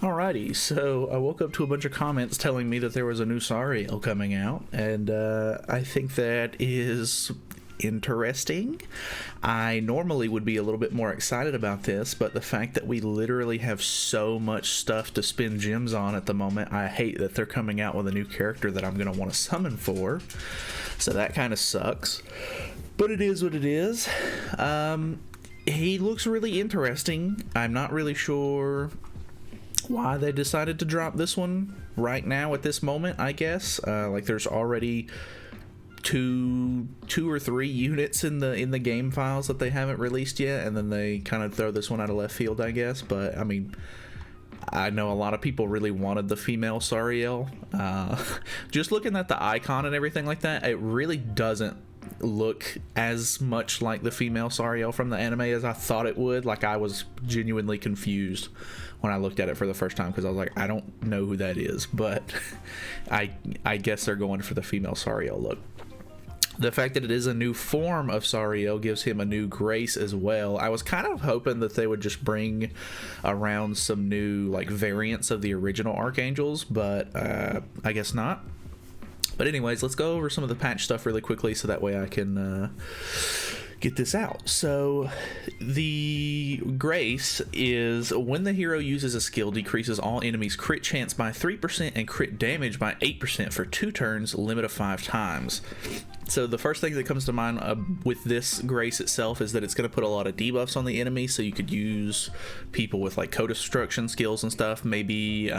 Alrighty, so I woke up to a bunch of comments telling me that there was a new Sariel coming out, and I think that is interesting. I normally would be a little bit more excited about this, but the fact that we literally have so much stuff to spend gems on at the moment, I hate that they're coming out with a new character that I'm going to want to summon for, so that kind of sucks. But it is what it is. He looks really interesting. I'm not really sure why they decided to drop this one right now at this moment. I guess like there's already two or three units in the game files that they haven't released yet, and then they kind of throw this one out of left field, I guess. But I mean, I know a lot of people really wanted the female Sariel. Just looking at the icon and everything like that, it really doesn't look as much like the female Sariel from the anime as I thought it would. Like, I was genuinely confused when I looked at it for the first time, because I was like, I don't know who that is, but I guess they're going for the female Sariel look. The fact that it is a new form of Sariel gives him a new grace as well. I was kind of hoping that they would just bring around some new like variants of the original Archangels, but I guess not. But anyways, let's go over some of the patch stuff really quickly so that way I can get this out. So the grace is when the hero uses a skill, decreases all enemies crit chance by 3% and crit damage by 8% for 2 turns, limit of 5 times. So the first thing that comes to mind with this grace itself is that it's going to put a lot of debuffs on the enemy, so you could use people with like co-destruction skills and stuff. Maybe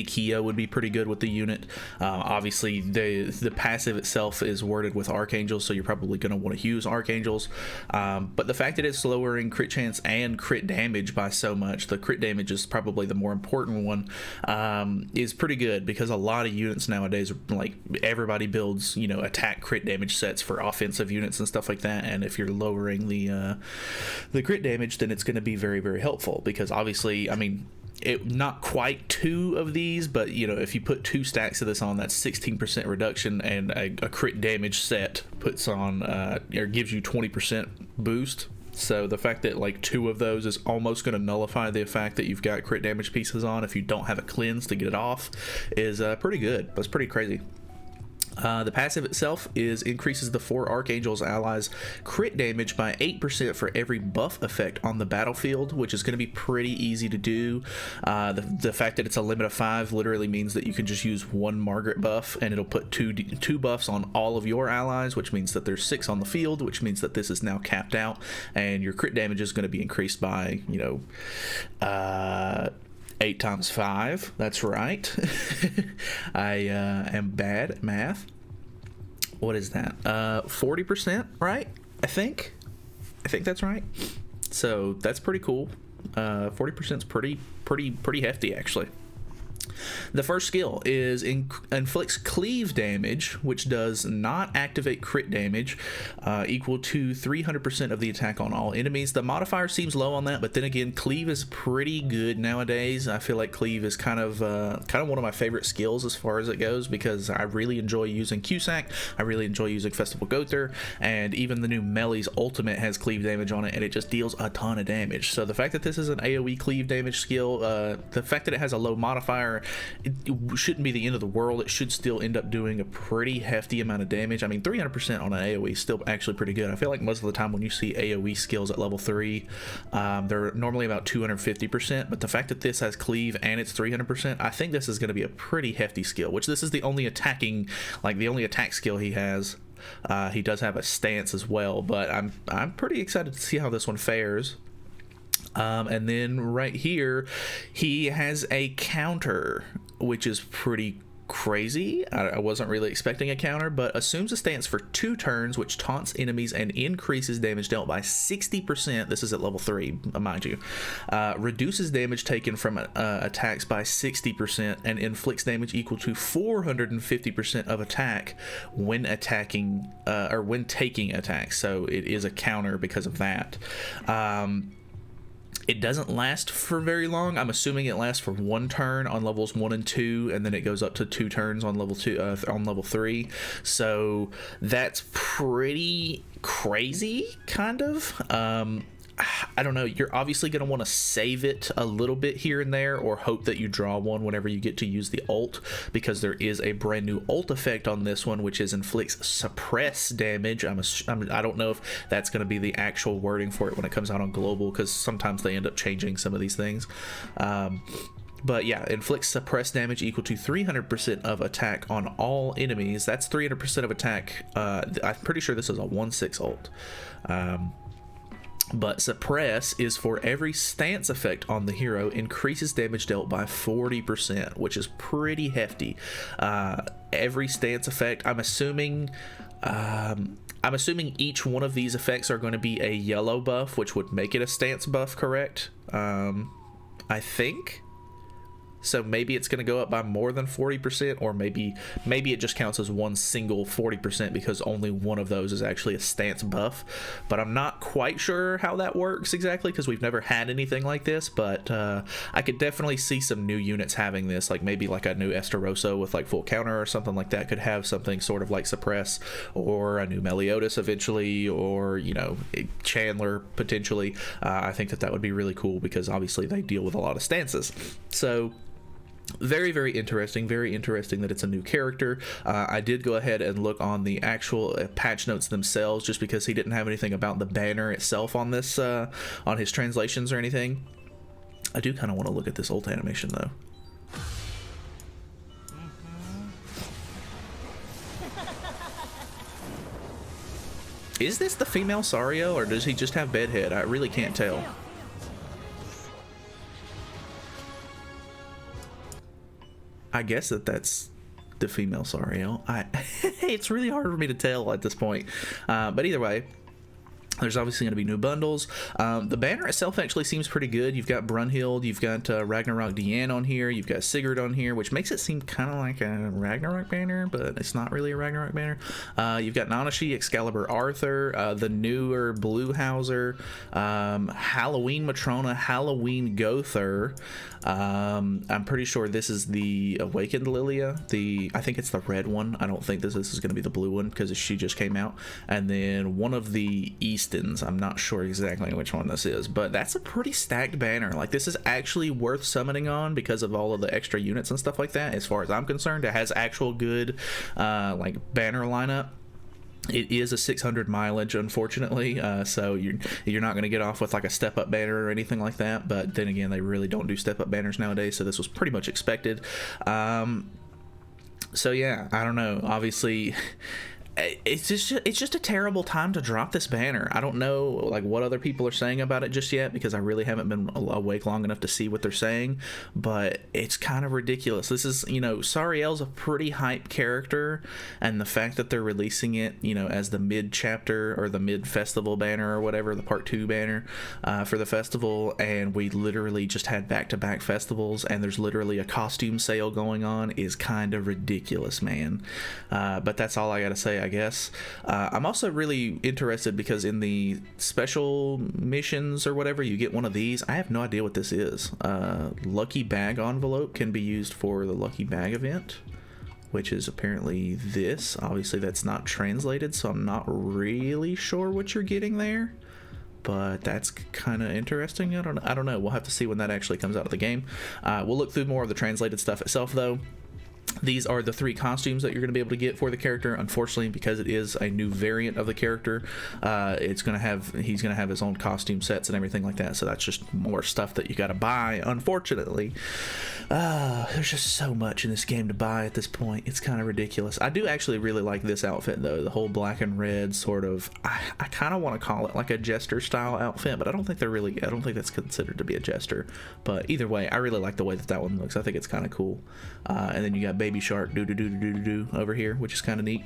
Kia would be pretty good with the unit. Obviously, the passive itself is worded with Archangels, so you're probably going to want to use Archangels. But the fact that it's lowering crit chance and crit damage by so much, the crit damage is probably the more important one, is pretty good, because a lot of units nowadays, like, everybody builds, attack crit damage sets for offensive units and stuff like that. And if you're lowering the crit damage, then it's going to be very, very helpful, because obviously, I mean, not quite 2 of these, but if you put 2 stacks of this on, that's 16% reduction, and a crit damage set puts on or gives you 20% boost. So the fact that like 2 of those is almost going to nullify the fact that you've got crit damage pieces on if you don't have a cleanse to get it off is pretty good. That's pretty crazy. The passive itself increases the 4 Archangels allies crit damage by 8% for every buff effect on the battlefield, which is going to be pretty easy to do. The fact that it's a limit of 5 literally means that you can just use 1 Margaret buff, and it'll put two buffs on all of your allies, which means that there's 6 on the field, which means that this is now capped out, and your crit damage is going to be increased by 8 times 5. That's right. I am bad at math. What is that? 40%, right? I think that's right. So that's pretty cool. 40% is pretty hefty, actually. The first skill is inflicts cleave damage, which does not activate crit damage, equal to 300% of the attack on all enemies. The modifier seems low on that, but then again, cleave is pretty good nowadays. I feel like cleave is kind of one of my favorite skills as far as it goes, because I really enjoy using Cusack, I really enjoy using Festival Gother, and even the new Melee's ultimate has cleave damage on it, and it just deals a ton of damage. So the fact that this is an AoE cleave damage skill, the fact that it has a low modifier, it shouldn't be the end of the world. It should still end up doing a pretty hefty amount of damage. I mean, 300% on an AoE is still actually pretty good. I feel like most of the time when you see AoE skills at level 3, they're normally about 250%, but the fact that this has cleave and it's 300%, I think this is going to be a pretty hefty skill, which this is the only attack skill he has. He does have a stance as well, but I'm pretty excited to see how this one fares. And then right here, he has a counter, which is pretty crazy. I wasn't really expecting a counter, but assumes a stance for 2 turns, which taunts enemies and increases damage dealt by 60%. This is at level 3, mind you. Reduces damage taken from attacks by 60% and inflicts damage equal to 450% of attack when attacking or when taking attacks. So it is a counter because of that. It doesn't last for very long. I'm assuming it lasts for 1 turn on levels 1 and 2, and then it goes up to 2 turns on level 3. So that's pretty crazy, kind of. I don't know, you're obviously going to want to save it a little bit here and there, or hope that you draw one whenever you get to use the ult, because there is a brand new ult effect on this one, which is inflicts suppress damage. I don't know if that's going to be the actual wording for it when it comes out on global, because sometimes they end up changing some of these things. But yeah, inflicts suppress damage equal to 300% of attack on all enemies. That's 300% of attack. I'm pretty sure this is a 1/6 ult. But suppress is for every stance effect on the hero, increases damage dealt by 40%, which is pretty hefty. Every stance effect, I'm assuming each one of these effects are going to be a yellow buff, which would make it a stance buff, correct? I think. So maybe it's going to go up by more than 40%, or maybe it just counts as one single 40% because only one of those is actually a stance buff. But I'm not quite sure how that works exactly, because we've never had anything like this. But I could definitely see some new units having this, like maybe like a new Esteroso with like full counter or something like that could have something sort of like suppress, or a new Meliodas eventually, or, you know, Chandler potentially. I think that would be really cool, because obviously they deal with a lot of stances. So very, very interesting that it's a new character. I did go ahead and look on the actual patch notes themselves, just because he didn't have anything about the banner itself on this, on his translations or anything. I do kind of want to look at this ult animation though. Is this the female Sariel, or does he just have bedhead? I really can't tell. I guess that's the female Sariel. It's really hard for me to tell at this point. But either way, there's obviously going to be new bundles. The banner itself actually seems pretty good. You've got Brunhild, you've got Ragnarok Diane on here, you've got Sigurd on here, which makes it seem kind of like a Ragnarok banner, but it's not really a Ragnarok banner. You've got Nanashi, Excalibur Arthur, the newer Blue Hauser, Halloween Matrona, Halloween Gother. I'm pretty sure this is the Awakened Lilia. I think it's the red one. I don't think this is going to be the blue one, because she just came out. And then one of the Eastons. I'm not sure exactly which one this is, but that's a pretty stacked banner. Like, this is actually worth summoning on because of all of the extra units and stuff like that. As far as I'm concerned, it has actual good like banner lineup. It is a 600 mileage, unfortunately, so you're not going to get off with like a step-up banner or anything like that. But then again, they really don't do step-up banners nowadays, so this was pretty much expected. So yeah, I don't know. Obviously, it's just a terrible time to drop this banner. I don't know like what other people are saying about it just yet, because I really haven't been awake long enough to see what they're saying, but it's kind of ridiculous. This is, you know, Sariel's a pretty hype character, and the fact that they're releasing it, you know, as the mid chapter or the mid festival banner or whatever, the part 2 banner for the festival, and we literally just had back-to-back festivals and there's literally a costume sale going on, is kind of ridiculous, man. But that's all I gotta say, I guess. I'm also really interested because in the special missions or whatever, you get one of these. I have no idea what this is. Lucky Bag envelope can be used for the Lucky Bag event, which is apparently this. Obviously that's not translated, so I'm not really sure what you're getting there, but that's kind of interesting. I don't know. We'll have to see when that actually comes out of the game. We'll look through more of the translated stuff itself though. These are the 3 costumes that you're going to be able to get for the character. Unfortunately, because it is a new variant of the character, he's going to have his own costume sets and everything like that. So that's just more stuff that you got to buy. Unfortunately, there's just so much in this game to buy at this point. It's kind of ridiculous. I do actually really like this outfit though. The whole black and red sort of. I kind of want to call it like a jester style outfit, but I don't think that's considered to be a jester. But either way, I really like the way that one looks. I think it's kind of cool. And then you got Baby Shark do over here, which is kind of neat.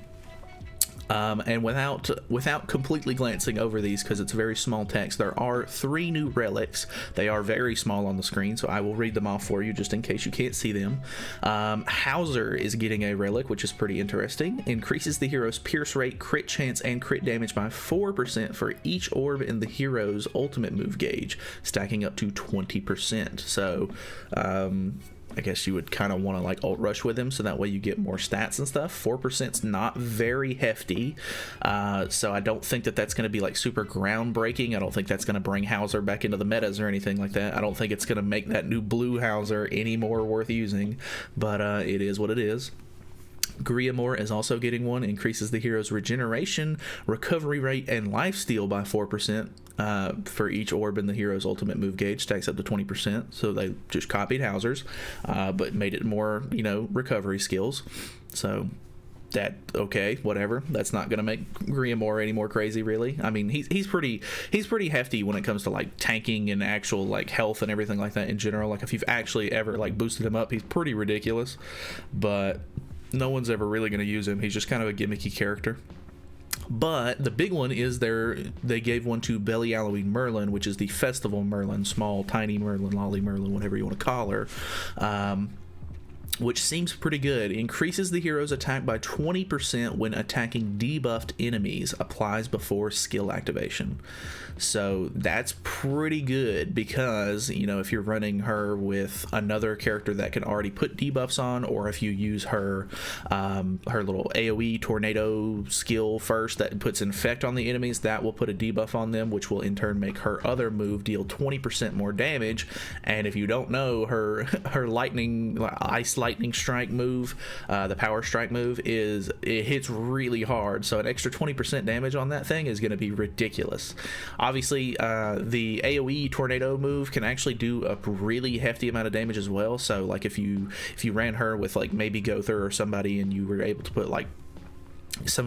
And without completely glancing over these, because it's very small text, there are 3 new relics. They are very small on the screen, so I will read them off for you just in case you can't see them. Hauser is getting a relic, which is pretty interesting. Increases the hero's pierce rate, crit chance, and crit damage by 4% for each orb in the hero's ultimate move gauge, stacking up to 20%. So I guess you would kind of want to like ult rush with him, so that way you get more stats and stuff. 4%'s not very hefty, so I don't think that that's going to be like super groundbreaking. I don't think that's going to bring Hauser back into the metas or anything like that. I don't think it's going to make that new blue Hauser any more worth using, but it is what it is. Griamore is also getting one, increases the hero's regeneration, recovery rate, and lifesteal by 4% for each orb in the hero's ultimate move gauge, stacks up to 20%. So they just copied Hauser's, but made it more, recovery skills. So that, okay, whatever. That's not gonna make Griamore any more crazy, really. I mean, he's pretty hefty when it comes to like tanking and actual like health and everything like that in general. Like if you've actually ever like boosted him up, he's pretty ridiculous, but no one's ever really going to use him. He's just kind of a gimmicky character. But the big one is they gave one to Belly Halloween Merlin, which is the Festival Merlin, small, tiny Merlin, Lolly Merlin, whatever you want to call her, which seems pretty good. Increases the hero's attack by 20% when attacking debuffed enemies, applies before skill activation. So that's pretty good because, if you're running her with another character that can already put debuffs on, or if you use her little AoE tornado skill first that puts infect on the enemies, that will put a debuff on them, which will in turn make her other move deal 20% more damage. And if you don't know, her ice lightning strike move, the power strike move, it hits really hard, so an extra 20% damage on that thing is going to be ridiculous. Obviously, the AoE tornado move can actually do a really hefty amount of damage as well. So like if you ran her with like maybe Gother or somebody, and you were able to put like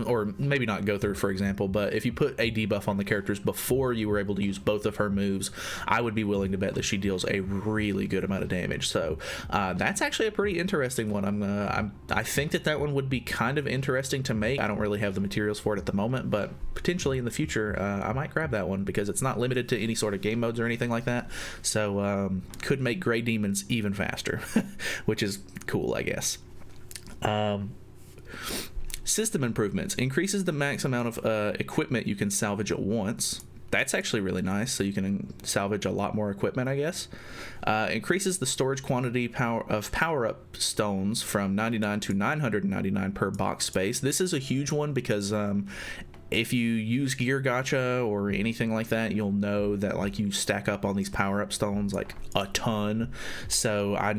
or maybe not Gother, for example, but if you put a debuff on the characters before you were able to use both of her moves, I would be willing to bet that she deals a really good amount of damage. So that's actually a pretty interesting one. I think that one would be kind of interesting to make. I don't really have the materials for it at the moment, but potentially in the future I might grab that one because it's not limited to any sort of game modes or anything like that. So could make Grey Demons even faster, which is cool, I guess. System improvements. Increases the max amount of equipment you can salvage at once. That's actually really nice, so you can salvage a lot more equipment, I guess. Increases the storage quantity of power-up stones from 99 to 999 per box space. This is a huge one because if you use Gear Gacha or anything like that, you'll know that like you stack up on these power-up stones like a ton. So I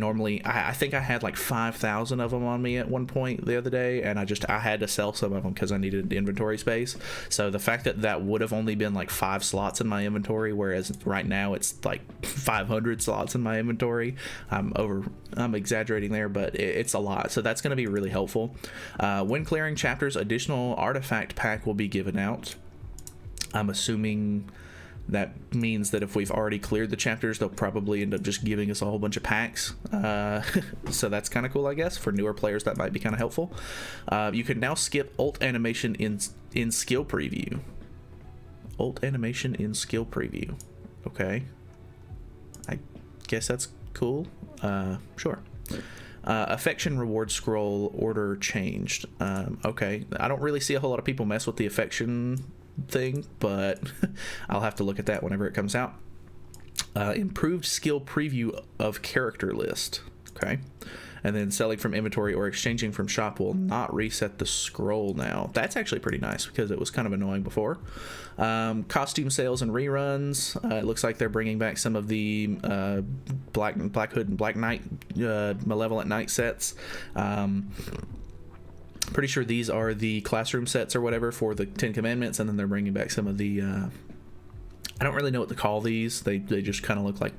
think I had like 5,000 of them on me at one point the other day, and I had to sell some of them because I needed inventory space. So the fact that would have only been like 5 slots in my inventory, whereas right now it's like 500 slots in my inventory. I'm exaggerating there, but it's a lot. So that's going to be really helpful. When clearing chapters, additional artifact pack will be given out. I'm assuming that means that if we've already cleared the chapters, they'll probably end up just giving us a whole bunch of packs. So that's kind of cool, I guess. For newer players, that might be kind of helpful. You can now skip ult animation in skill preview. Ult animation in skill preview. Okay. I guess that's cool. Sure. Affection reward scroll order changed. Okay, I don't really see a whole lot of people mess with the affection thing, but I'll have to look at that whenever it comes out. Improved skill preview of character list. Okay. And then selling from inventory or exchanging from shop will not reset the scroll now. That's actually pretty nice because it was kind of annoying before. Costume sales and reruns. It looks like they're bringing back some of the Black Hood and Black Knight Malevolent Knight sets. Pretty sure these are the classroom sets or whatever for the 10 Commandments, and then they're bringing back some of the I don't really know what to call these. They just kind of look like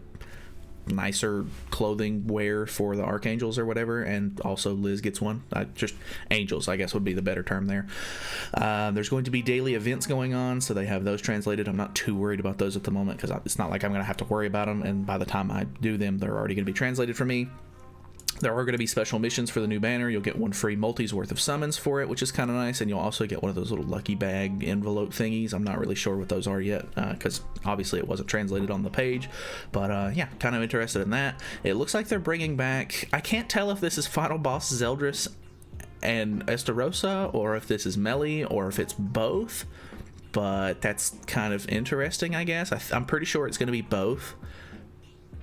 nicer clothing wear for the archangels or whatever, and also Liz gets one. Just angels, I guess, would be the better term there. There's going to be daily events going on, so they have those translated. I'm not too worried about those at the moment because it's not like I'm going to have to worry about them, and by the time I do them, they're already going to be translated for me. There are going to be special missions for the new banner. You'll get one free multi's worth of summons for it, which is kind of nice, and you'll also get one of those little lucky bag envelope thingies. I'm not really sure what those are yet, because obviously it wasn't translated on the page, but yeah, kind of interested in that. It looks like they're bringing back, I can't tell if this is Final Boss Zeldris and Estarossa, or if this is Melee, or if it's both, but that's kind of interesting, I guess. I'm pretty sure it's going to be both.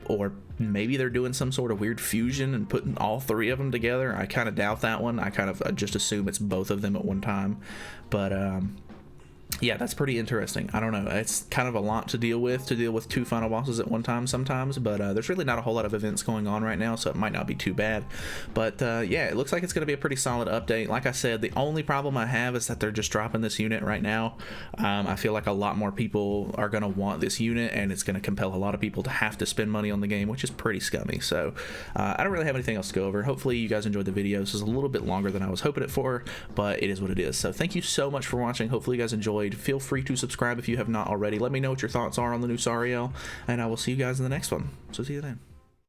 or maybe they're doing some sort of weird fusion and putting all 3 of them together. I kind of doubt that one. I just assume it's both of them at one time. But yeah, that's pretty interesting. I don't know. It's kind of a lot to deal with 2 final bosses at one time sometimes, but there's really not a whole lot of events going on right now, so it might not be too bad. But yeah, it looks like it's going to be a pretty solid update. Like I said, the only problem I have is that they're just dropping this unit right now. I feel like a lot more people are going to want this unit, and it's going to compel a lot of people to have to spend money on the game, which is pretty scummy. So I don't really have anything else to go over. Hopefully you guys enjoyed the video. This is a little bit longer than I was hoping it for, but it is what it is. So thank you so much for watching. Hopefully you guys enjoyed. Feel free to subscribe if you have not already. Let me know what your thoughts are on the new Sariel, and I will see you guys in the next one. So see you then.